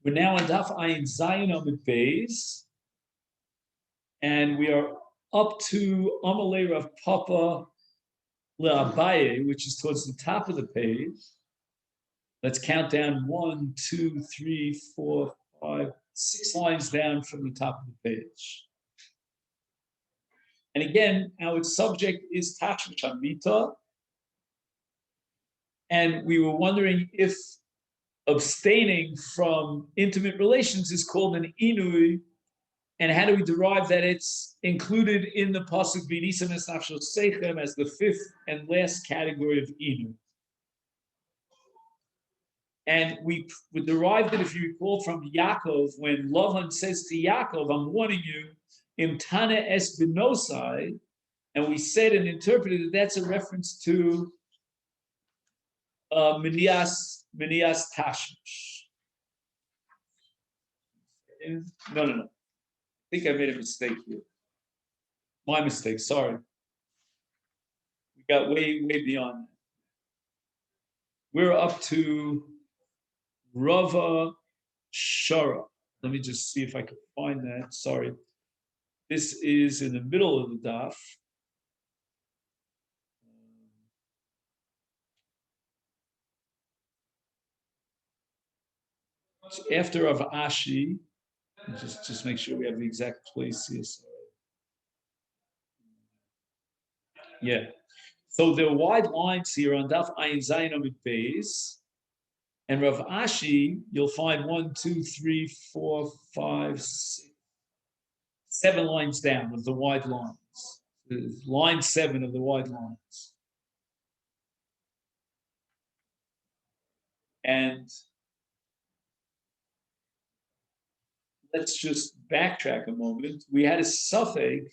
We're now on Daf Ayin Zayin Amud Beis, and we are up to Amalei Rav Papa LeAbaye, which is towards the top of the page. Let's count down 1, 2, 3, 4, 5, 6 lines down from the top of the page. And again, our subject is Tashmish Hamita, and we were wondering if abstaining from intimate relations is called an inui, and how do we derive that it's included in the pasuk V'nisam es nafsho seichem as the fifth and last category of inui. And we derived it, if you recall, from Yaakov, when Lavan says to Yaakov, I'm warning you, imtana es benosai, and we said and interpreted that that's a reference to Minias Tashmish. No. I think I made a mistake here. My mistake, sorry. We got way beyond that. We're up to Rava Shara. Let me just see if I can find that. Sorry. This is in the middle of the daf. After Rav Ashi, just make sure we have the exact place here. Sorry. Yeah. So there are wide lines here on Daf Ayin Zayin Amud Beis, and Rav Ashi, you'll find 1, 2, 3, 4, 5, 6, 7 lines down of the wide lines. Line 7 of the wide lines. And let's just backtrack a moment. We had a suffix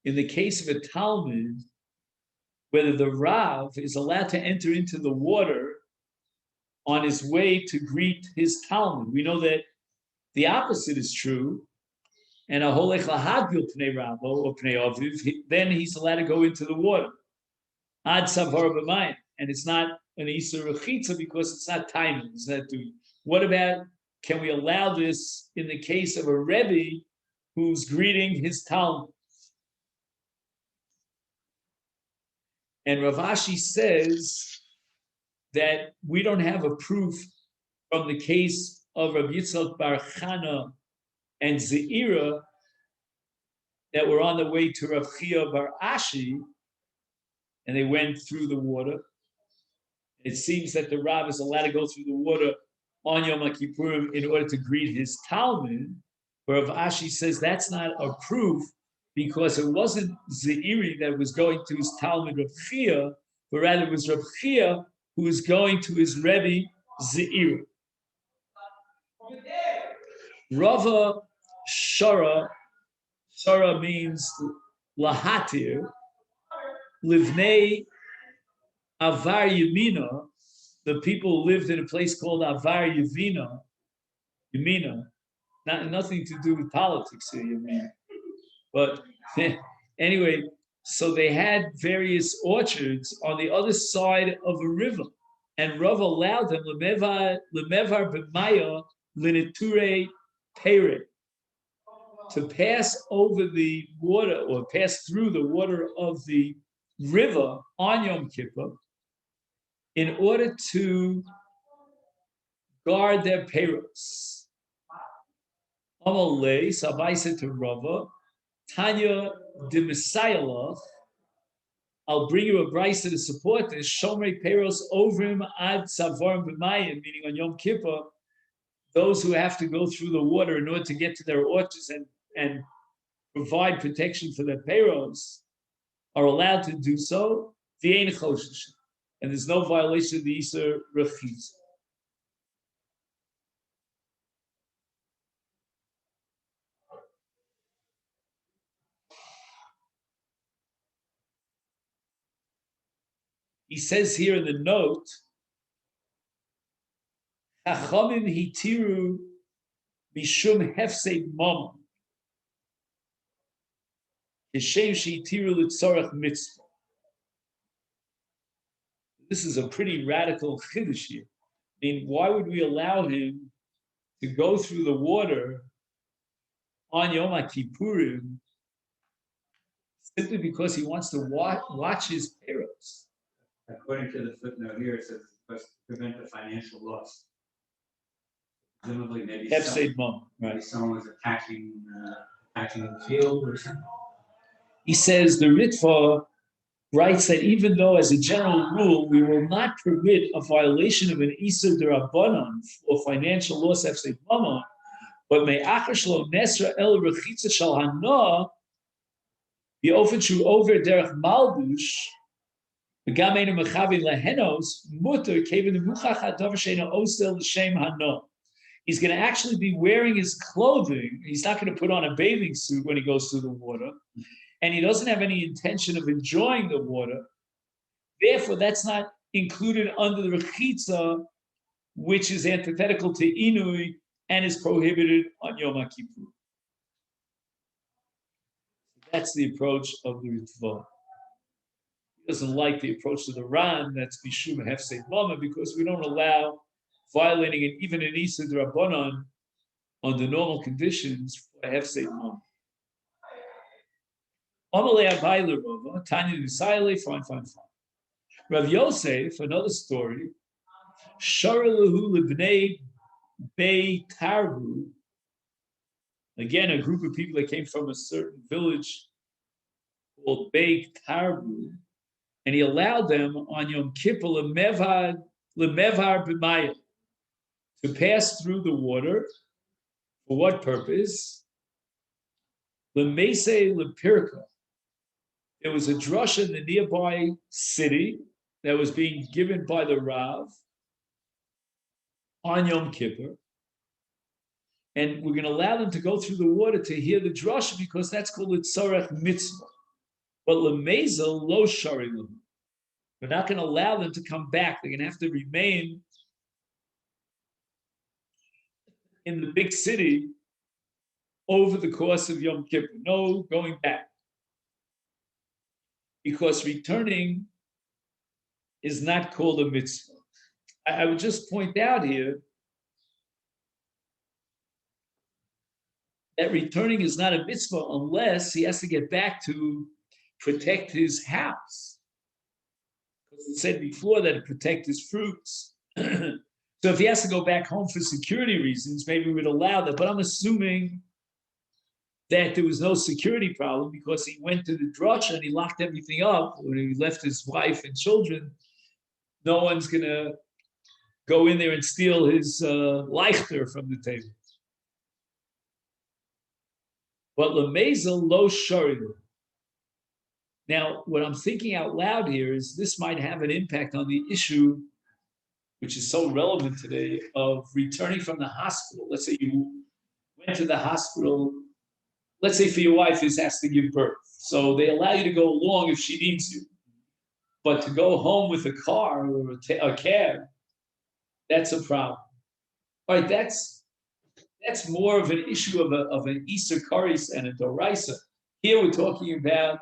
in the case of a Talmud, whether the Rav is allowed to enter into the water on his way to greet his Talmud. We know that the opposite is true, and a holech lahadbil pnei Rabo or pnei Aviv, then he's allowed to go into the water. Ad savar b'mayim, and it's not an isur rechitza because it's not timing. It's not doing. What about, can we allow this in the case of a Rebbe who's greeting his Talmud? And Rav Ashi says that we don't have a proof from the case of Rabbi Yitzchak Bar Chana and Zeira that were on the way to Rav Chia Bar Ashi, and they went through the water. It seems that the Rav is allowed to go through the water on Yom Kippurim in order to greet his Talmud, where Rav Ashi says that's not a proof because it wasn't Zeiri that was going to his Talmud Rav Chia, but rather it was Rav Chia who was going to his Rebbe Zeiri. Rava Shara means lahatir, livnei avar yemina, the people who lived in a place called avar yemina, nothing to do with politics here, Yemina. But anyway, so they had various orchards on the other side of a river, and Rav allowed them lemevar b'maya liniture pere, to pass over the water or pass through the water of the river on Yom Kippur in order to guard their peros. Amalei, Sabai said to Rava, Tanya de Messiah, I'll bring you a brisa to support this. Shomrei peros ovrim ad savarim b'mayim, meaning on Yom Kippur, those who have to go through the water in order to get to their orchards and provide protection for their peros are allowed to do so. And there's no violation of the Isur Rechitza. He says here in the note, Chachamim hitiru mishum hefsei mama, kishem shehitiru litzorach mitzvah. This is a pretty radical chiddush here. I mean, why would we allow him to go through the water on Yom Kippurim simply because he wants to watch his parents. According to the footnote here, it says it's supposed to prevent the financial loss. Presumably, maybe someone was attacking the field or something. He says the Ritva writes that even though, as a general rule, we will not permit a violation of an Isur D'Rabbanan or financial loss Hefsei Mama, but may Achashlo Nesra El Rechitza Shal Hana the often true over derech malbush. He's going to actually be wearing his clothing. He's not going to put on a bathing suit when he goes through the water. And he doesn't have any intention of enjoying the water. Therefore, that's not included under the rechitza, which is antithetical to inui and is prohibited on Yom Kippur. That's the approach of the Ritva. He doesn't like the approach of the Ran, that's Bishum Hefsei Mama, because we don't allow violating it, even an Isur D'Rabbanan under normal conditions for Hefsei Mama. Amalei Abai L'Rava, Tanya Nisayle, fine. Rav Yosef, another story, Sharalahu Libnei Bei Tarbu, again, a group of people that came from a certain village called Bei Tarbu, and he allowed them on Yom Kippur Lemevar B'Maya to pass through the water. For what purpose? Lemese Lepirka. There was a drush in the nearby city that was being given by the Rav on Yom Kippur. And we're going to allow them to go through the water to hear the drush because that's called a tzarech mitzvah. But lemeza lo sharilu. We're not going to allow them to come back. They're going to have to remain in the big city over the course of Yom Kippur. No going back. Because returning is not called a mitzvah. I would just point out here that returning is not a mitzvah unless he has to get back to protect his house. Because it said before that it protect his fruits. So if he has to go back home for security reasons, maybe we would allow that. But I'm assuming that there was no security problem because he went to the drasha and he locked everything up. When he left his wife and children, no one's going to go in there and steal his leichter from the table. But lemeza lo sharilu. Now, what I'm thinking out loud here is this might have an impact on the issue, which is so relevant today, of returning from the hospital. Let's say you went to the hospital. Let's say for your wife is has to give birth. So they allow you to go along if she needs you. But to go home with a car or a cab, that's a problem. All right, that's more of an issue of an Isur Karis and a Doraisa. Here we're talking about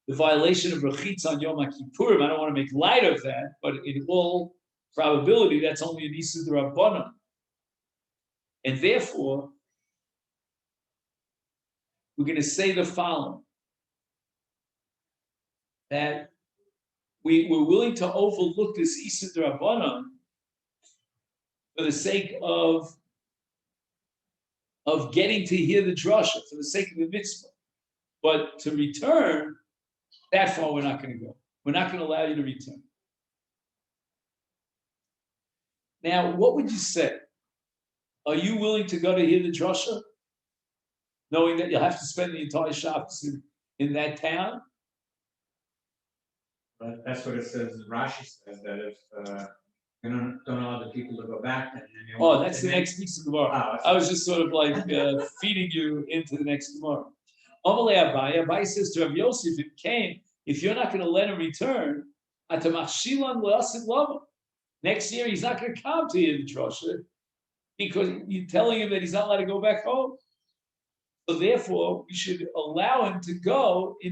the violation of Rechitz on Yom Kippurim. I don't want to make light of that, but in all probability, that's only an Isur D'Rabbanan. And therefore, we're going to say the following, that we're willing to overlook this Isur D'Rabbanan for the sake of getting to hear the drasha, for the sake of the mitzvah. But to return, that far we're not going to go. We're not going to allow you to return. Now, what would you say? Are you willing to go to hear the drasha, knowing that you'll have to spend the entire Shabbos in that town? But that's what it says. Rashi says that if you don't allow the people to go back, then that's the next piece of Gemara. I was just sort of like feeding you into the next Gemara. Amalei Abai says to Rav Yosef, if you're not going to let him return, next year he's not going to come to you in drasha because you're telling him that he's not allowed to go back home. So therefore, we should allow him to go we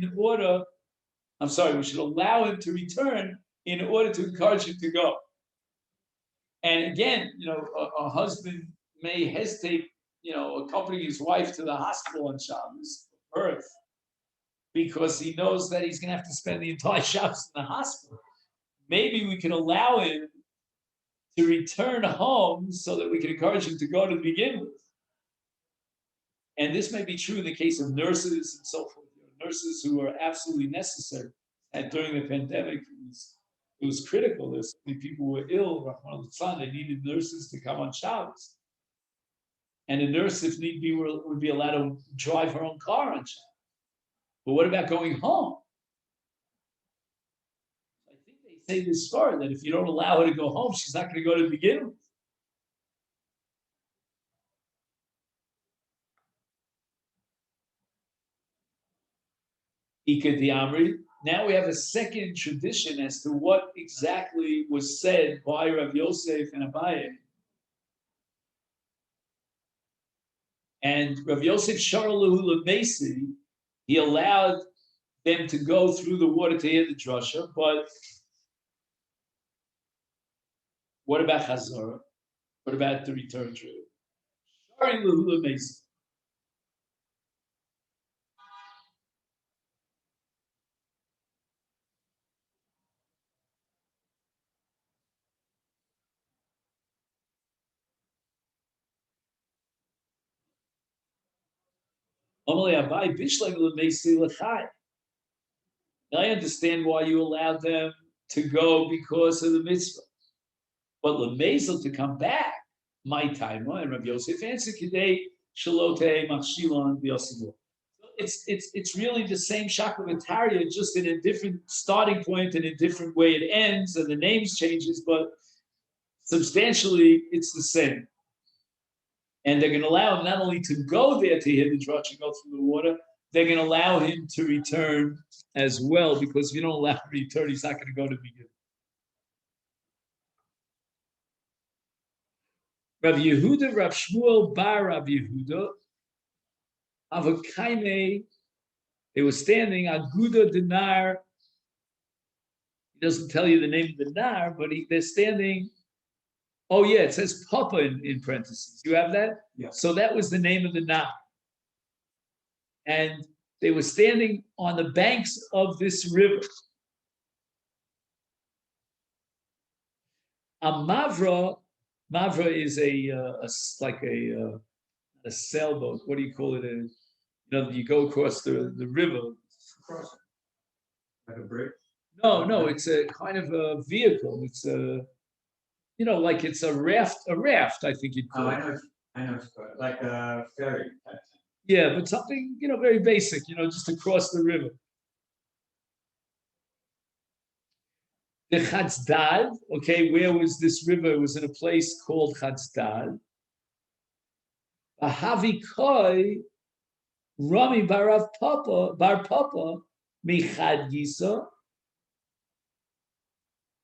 should allow him to return in order to encourage him to go. And again, a husband may hesitate, accompanying his wife to the hospital on Shabbos, birth, because he knows that he's going to have to spend the entire Shabbos in the hospital. Maybe we can allow him to return home so that we can encourage him to go to begin with. And this may be true in the case of nurses and so forth. Nurses who are absolutely necessary. And during the pandemic, it was critical. There's so many people who were ill. They needed nurses to come on Shabbos. And a nurse, if need be, would be allowed to drive her own car on Shabbos. But what about going home? I think they say this far that if you don't allow her to go home, she's not going to go to begin with. Now we have a second tradition as to what exactly was said by Rav Yosef and Abaye. And Rav Yosef Sharalahu Lemesi, he allowed them to go through the water to hear the drasha, but what about Chazorah? What about the return trip? Sharalahu Lemesi. I understand why you allowed them to go because of the mitzvah. But Lemezel to come back, my time, and Rabbi Yosef answered, Kidei Shalote Machshilon B'Yosef. It's really the same Shaklavataria, just in a different starting point and a different way it ends, and the names changes, but substantially it's the same. And they're going to allow him not only to go there to hear the drach and go through the water, they're going to allow him to return as well, because if you don't allow him to return, he's not going to go to begin. Rav Yehuda, Rav Shmuel bar Rav Yehuda, Avakaime, they were standing, Aguda Dinar, he doesn't tell you the name of the Nar, but they're standing, oh yeah, it says Papa in parentheses. You have that? Yeah. So that was the name of the Nar. And they were standing on the banks of this river. Mavra is like a sailboat. What do you call it? You go across the river. Across like a bridge? No, it's a kind of a vehicle. It's like it's a raft. A raft, I think you'd call it. I know, like a ferry. Yeah, but something very basic. Just across the river. The Chatzdad, okay, where was this river? It was in a place called Chatzdad. Ahavikoi Rami bar Papa Michad Gisa.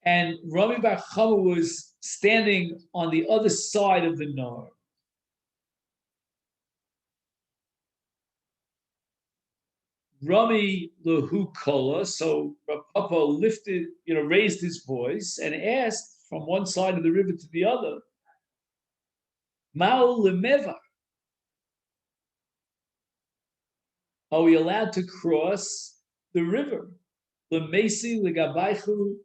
And Rami bar Chama was standing on the other side of the Nar. Rami lehu kola, so Papa raised his voice and asked from one side of the river to the other, Ma'u lemeva, are we allowed to cross the river? Lemesi legabaychu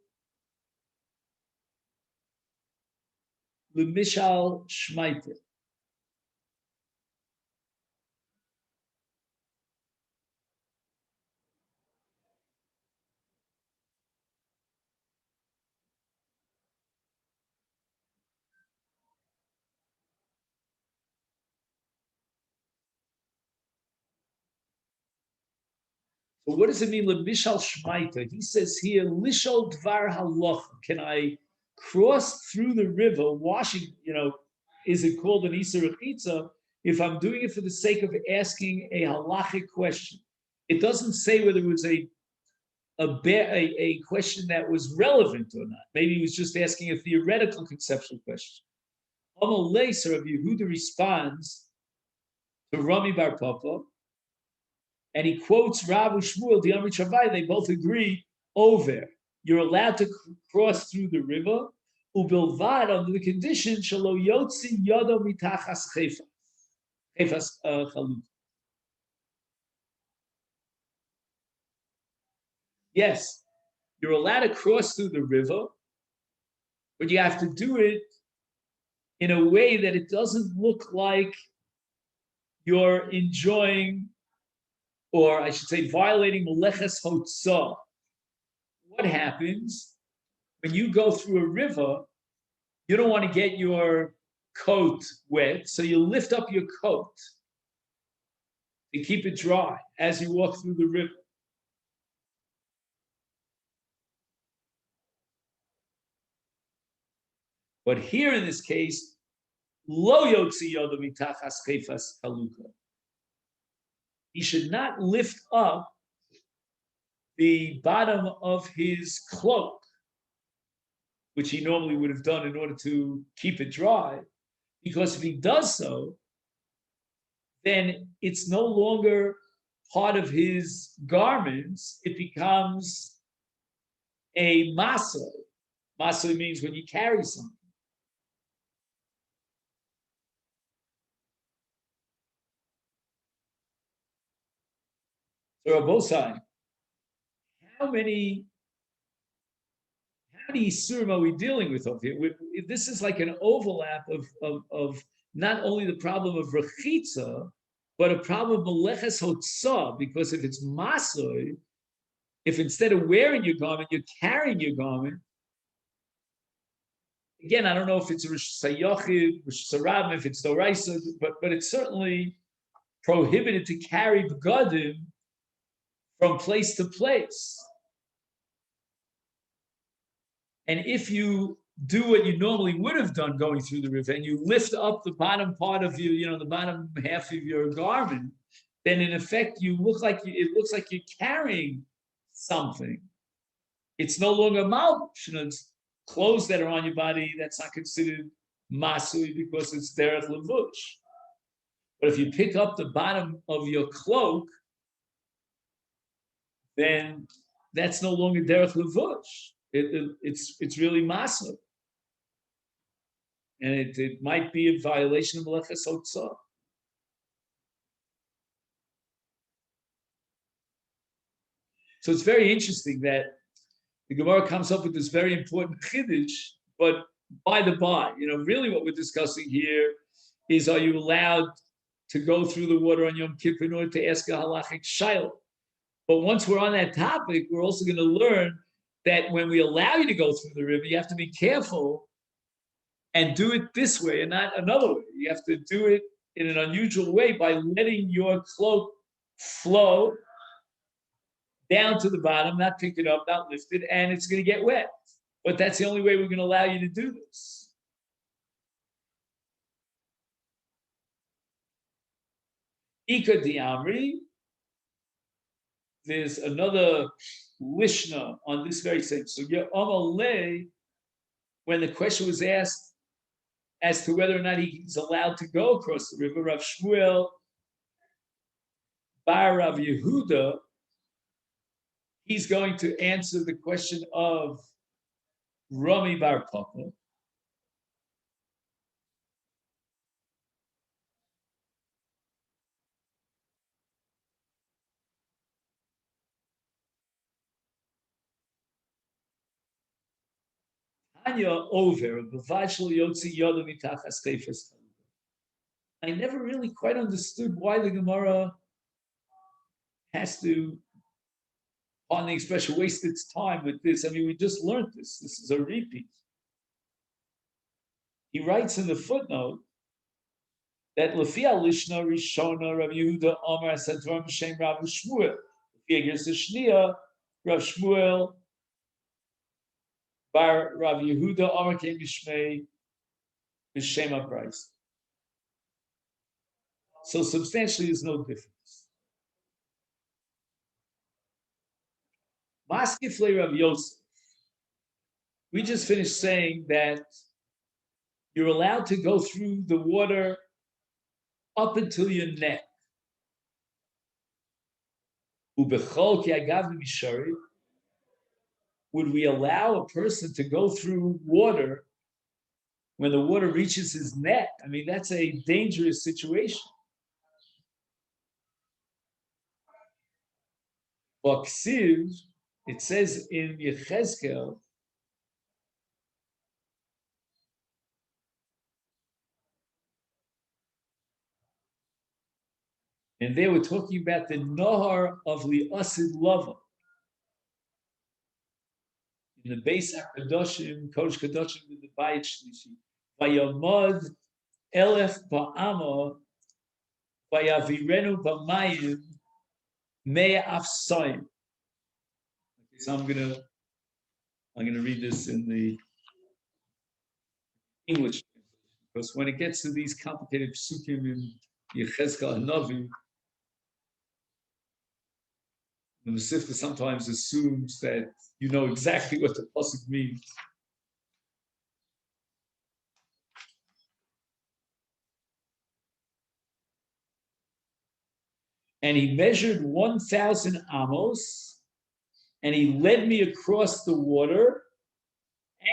lemishal shmaite. So what does it mean, Lemishal Shmaita? He says here, Lishol Dvar Halach. Can I cross through the river, washing, is it called an Isser Rechitza, if I'm doing it for the sake of asking a halachic question? It doesn't say whether it was a question that was relevant or not. Maybe he was just asking a theoretical conceptual question. Amalei, so Rabbi Yehuda responds to Rami bar Papa, and he quotes Rav Shmuel, the Amrit Shavai, they both agree over. You're allowed to cross through the river, Ubilvad, under the condition shelo yotzi yodo mitachas chefas chalut. Yes, you're allowed to cross through the river, but you have to do it in a way that it doesn't look like you're enjoying, or I should say, violating meleches hotzah. What happens when you go through a river? You don't want to get your coat wet, so you lift up your coat to keep it dry as you walk through the river. But here in this case, lo yotzi yodo mitachas chefas kaluka. He should not lift up the bottom of his cloak, which he normally would have done in order to keep it dry, because if he does so, then it's no longer part of his garments. It becomes a masa. Masa means when you carry something. So Rabosai, how many surim are we dealing with over here? This is like an overlap of not only the problem of rechitza, but a problem of meleches hotzah, because if it's masoy, if instead of wearing your garment, you're carrying your garment, again, I don't know if it's a Rosh Hashanah, Rosh Hashanah, if it's Doraisa, but it's certainly prohibited to carry begadim from place to place. And if you do what you normally would have done going through the river, and you lift up the bottom part of you, the bottom half of your garment, then in effect it looks like you're carrying something. It's no longer malbush. It's clothes that are on your body, that's not considered masui because it's derech levush. But if you pick up the bottom of your cloak, then that's no longer derech levush. It's really masa, and it might be a violation of meleches hotzah. So it's very interesting that the Gemara comes up with this very important chiddush, but by the by, really what we're discussing here is, are you allowed to go through the water on Yom Kippur in order to ask a halachic shayla? But once we're on that topic, we're also going to learn that when we allow you to go through the river, you have to be careful and do it this way and not another way. You have to do it in an unusual way by letting your cloak flow down to the bottom, not pick it up, not lift it, and it's going to get wet. But that's the only way we're going to allow you to do this. Ika di Amri, there's another Lishna on this very same. So Amalei, when the question was asked as to whether or not he's allowed to go across the river, Rav Shmuel bar Rav Yehuda, he's going to answer the question of Rami bar Papa. Over. I never really quite understood why the Gemara has to, on the expression, waste its time with this. I mean, we just learned this. This is a repeat. He writes in the footnote that Lefia Lishna Rishona Rav Yehuda Omer Sadvar M'Shem Rav Shmuel. Lefia Gersa Shnia Rav Shmuel Bar Rav Yehuda Omer Kem Yishmei M'Shem Abrais. So substantially, there's no difference. Maskifle Rav Yosef. We just finished saying that you're allowed to go through the water up until your neck. Would we allow a person to go through water when the water reaches his neck. I mean, that's a dangerous situation. Baksiv, it says in Yechezkel, and they were talking about the Nahar of Liasid Lava. In the base Kadoshim, Kodesh Kadoshim, with the Bayit Shlishi. Vayamad Elef Ba'ama, Vayavirenu B'mayim, Mea Afsayim. So I'm gonna read this in the English, because when it gets to these complicated psukim in Yechezkel and Navi, the Masifta sometimes assumes that you know exactly what the pasuk means. And he measured 1,000 amos, and he led me across the water,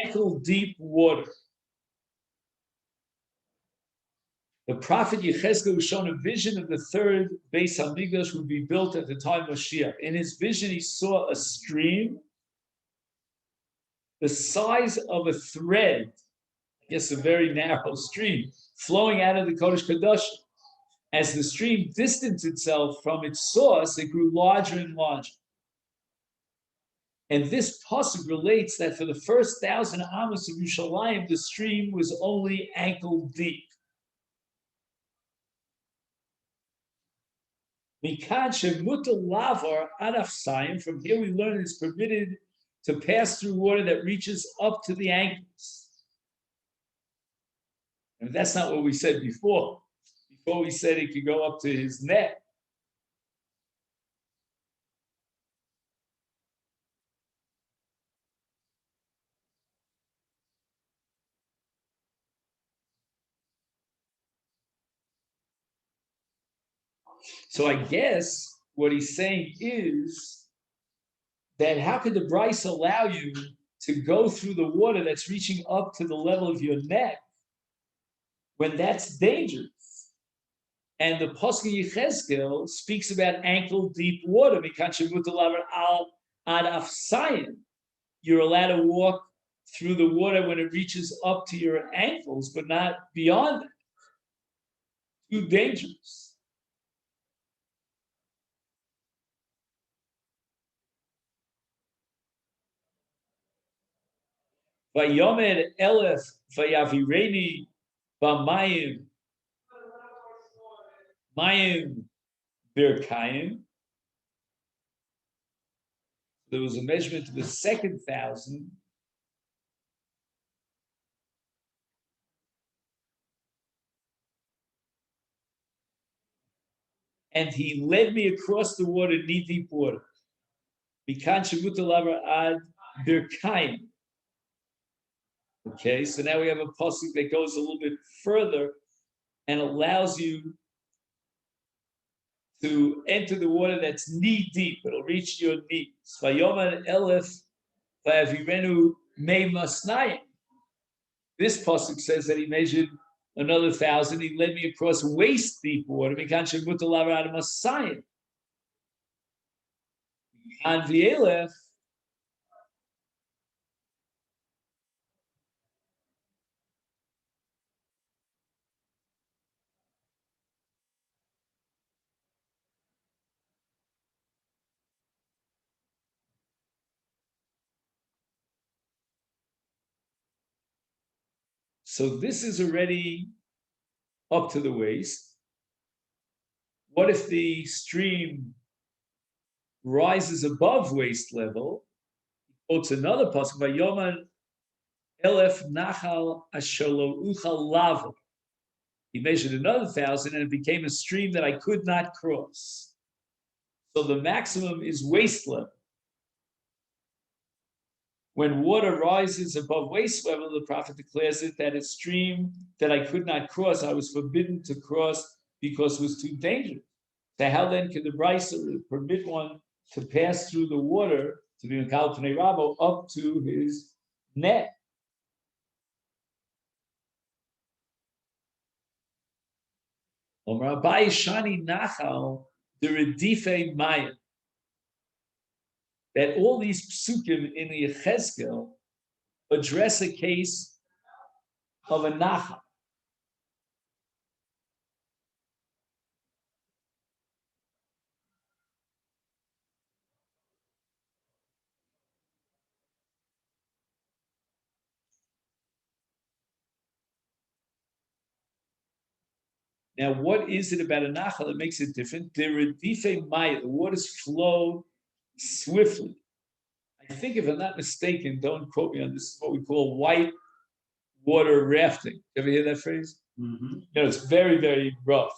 ankle deep water. The prophet Yechezkel was shown a vision of the third Beis Hamikdash would be built at the time of Mashiach. In his vision, he saw a stream the size of a thread, I guess a very narrow stream, flowing out of the Kodesh Kadosh. As the stream distanced itself from its source, it grew larger and larger. And this pasuk relates that for the first 1,000 amos of Yerushalayim, the stream was only ankle deep. From here we learn it's permitted to pass through water that reaches up to the ankles. And that's not what we said before. Before we said it could go up to his neck. So I guess what he's saying is that how could the Bryce allow you to go through the water that's reaching up to the level of your neck when that's dangerous? And the Pasuk Yechezkel speaks about ankle deep water. You're allowed to walk through the water when it reaches up to your ankles, but not beyond that. Too dangerous. Vayomer Elef Vayavireni Bamayim Mayim Birkayim. There was a measurement of the second 1,000. And he led me across the water, knee-deep water. Ad Birkayim. Okay, so now we have a pasuk that goes a little bit further and allows you to enter the water that's knee deep. It'll reach your knees. Vayomer Elef Vayavirenu Mei Masnayim. This pasuk says that he measured another 1,000. He led me across waist deep water. And Vielef. So this is already up to the waist. What if the stream rises above waist level? He quotes another pasuk, Vayomer Elef Nachal Asholo Uchal Lava. He measured another 1,000 and it became a stream that I could not cross. So the maximum is waist level. When water rises above waist level, the prophet declares it that a stream that I could not cross, I was forbidden to cross because it was too dangerous. So how then can the Brisa permit one to pass through the water to be Mekal Pnei Rabo up to his neck? Omar Abai Shani Nachal, the Redife Maya. That all these psukim in the Yechezkel address a case of a Nachal. Now, what is it about a Nachal that makes it different? The Redife Maya, the waters flow swiftly. I think, if I'm not mistaken, don't quote me on this, is what we call white water rafting. Ever hear that phrase? Mm-hmm. It's very, very rough.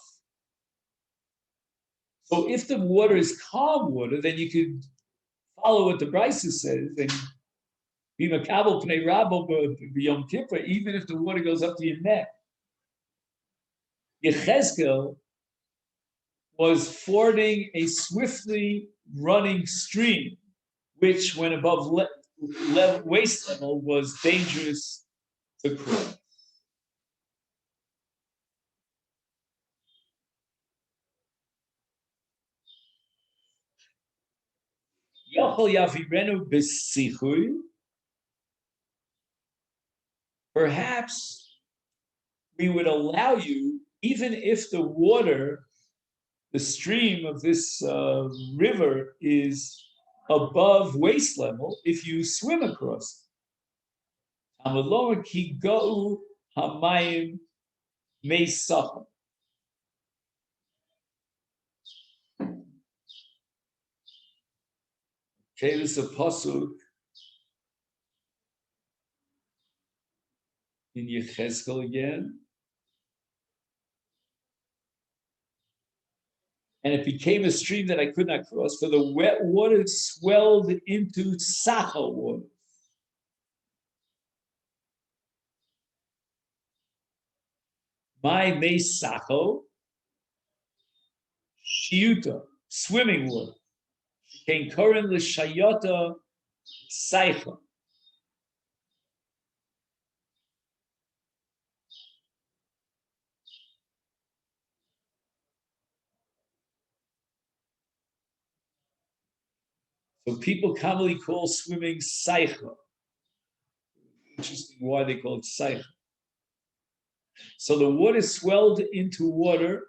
So if the water is calm water, then you could follow what the Brisa says and be makabel pnei rabo b'yom kippur, even if the water goes up to your neck. Yechezkel was fording a swiftly running stream, which, when above waist level, was dangerous to cross. Perhaps we would allow you, even if the water, the stream of this river is above waist level, if you swim across it. Okay, this is a pasuk in Yechezkel again. And it became a stream that I could not cross, for the wet water swelled into Sachal water. My me Sachal, shiuta, swimming water. Came current l'shayota seicha. So people commonly call swimming seicha. Interesting why they call it seicha. So the water swelled into water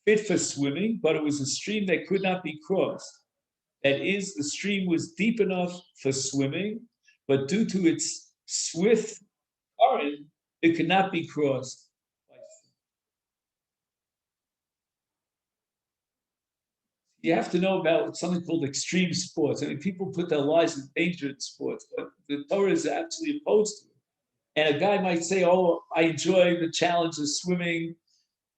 fit for swimming, but it was a stream that could not be crossed. That is, the stream was deep enough for swimming, but due to its swift current, it could not be crossed. You have to know about something called extreme sports. I mean, people put their lives in danger in sports, but the Torah is actually opposed to it. And a guy might say, "Oh, I enjoy the challenge of swimming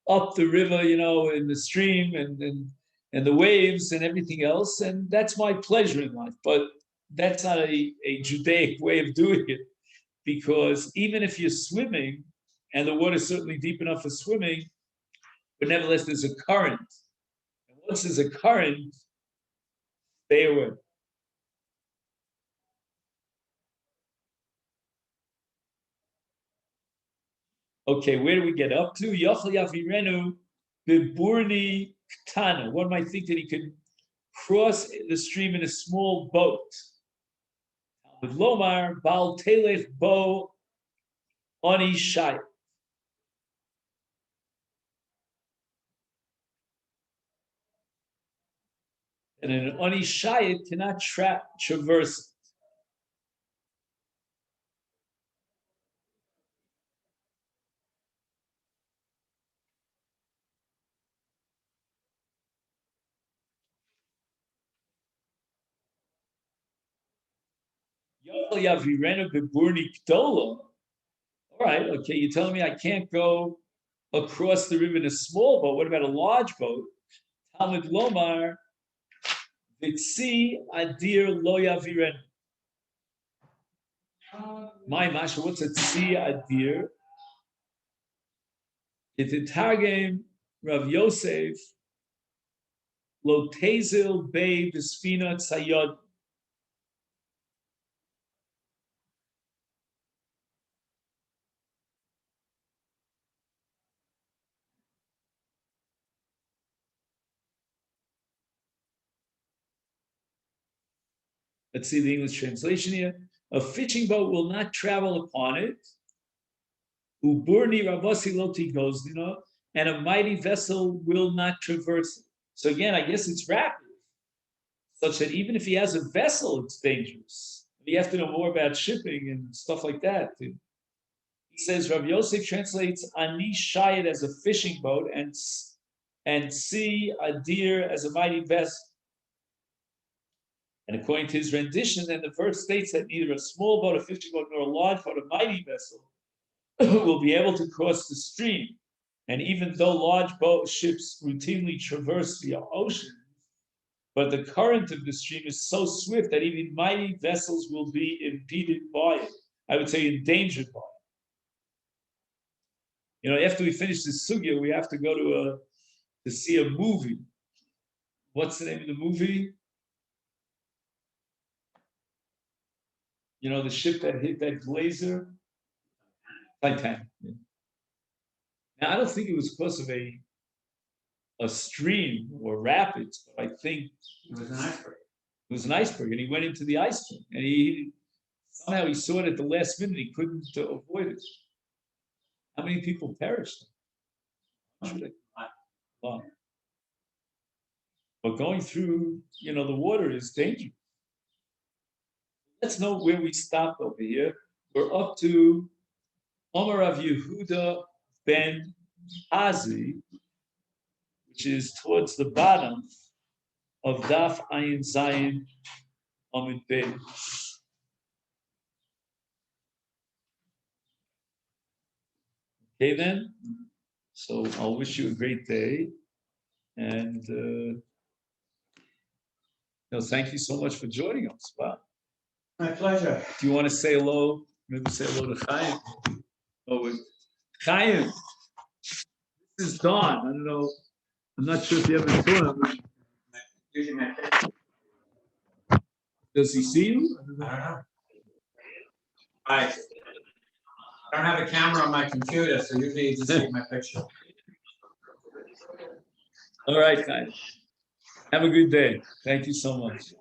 up the river, in the stream and the waves and everything else, and that's my pleasure in life." But that's not a Judaic way of doing it, because even if you're swimming, and the water's certainly deep enough for swimming, but nevertheless there's a current. And once there's a current, stay away. Okay, where do we get up to? Yochel Yavirenu Biburni Ktana. One might think that he could cross the stream in a small boat. With Lomar, Bal Telech Bo Oni Shai. And an Oni Shayit cannot traverse it. Yochel Yavirenu Biburni Ktola. All right, okay, you're telling me I can't go across the river in a small boat. What about a large boat? Talmud Lomar, Vitzi Adir Lo Yavirenu. My Masha, what's a Tzi Adir? It's a Targum Rav Yosef Lo Tezil Bei B'Sfina Tzayod. Let's see the English translation here. A fishing boat will not travel upon it. Uburni rabasi loti goes, and a mighty vessel will not traverse it. So again, I guess it's rapid, such that even if he has a vessel, it's dangerous. You have to know more about shipping and stuff like that. He says Rav Yosef translates ani shayed as a fishing boat and see a deer as a mighty vessel. And according to his rendition, then the verse states that neither a small boat, a fishing boat, nor a large boat, a mighty vessel, will be able to cross the stream. And even though large boat ships routinely traverse the ocean, but the current of the stream is so swift that even mighty vessels will be impeded by it. I would say endangered by it. After we finish this sugya, we have to go to see a movie. What's the name of the movie? The ship that hit that glazer? Titanic. Yeah. Now, I don't think it was because of a stream or rapids, but I think it was an iceberg. It was an iceberg, and he went into the iceberg, and somehow he saw it at the last minute. He couldn't avoid it. How many people perished? Wow. But going through, the water is dangerous. Let's know where we stopped over here. We're up to Omar Rav Yehuda ben Hazi, which is towards the bottom of Daf Ayin Zayin Amid Beit. Okay then, so I'll wish you a great day, and thank you so much for joining us. Wow. My pleasure. Do you want to say hello? Maybe say hello to Chaim. Oh, wait. Chaim, this is Don. I don't know. I'm not sure if you ever saw him. Does he see you? I don't know. I don't have a camera on my computer, so usually you just see my picture. All right, guys. Have a good day. Thank you so much.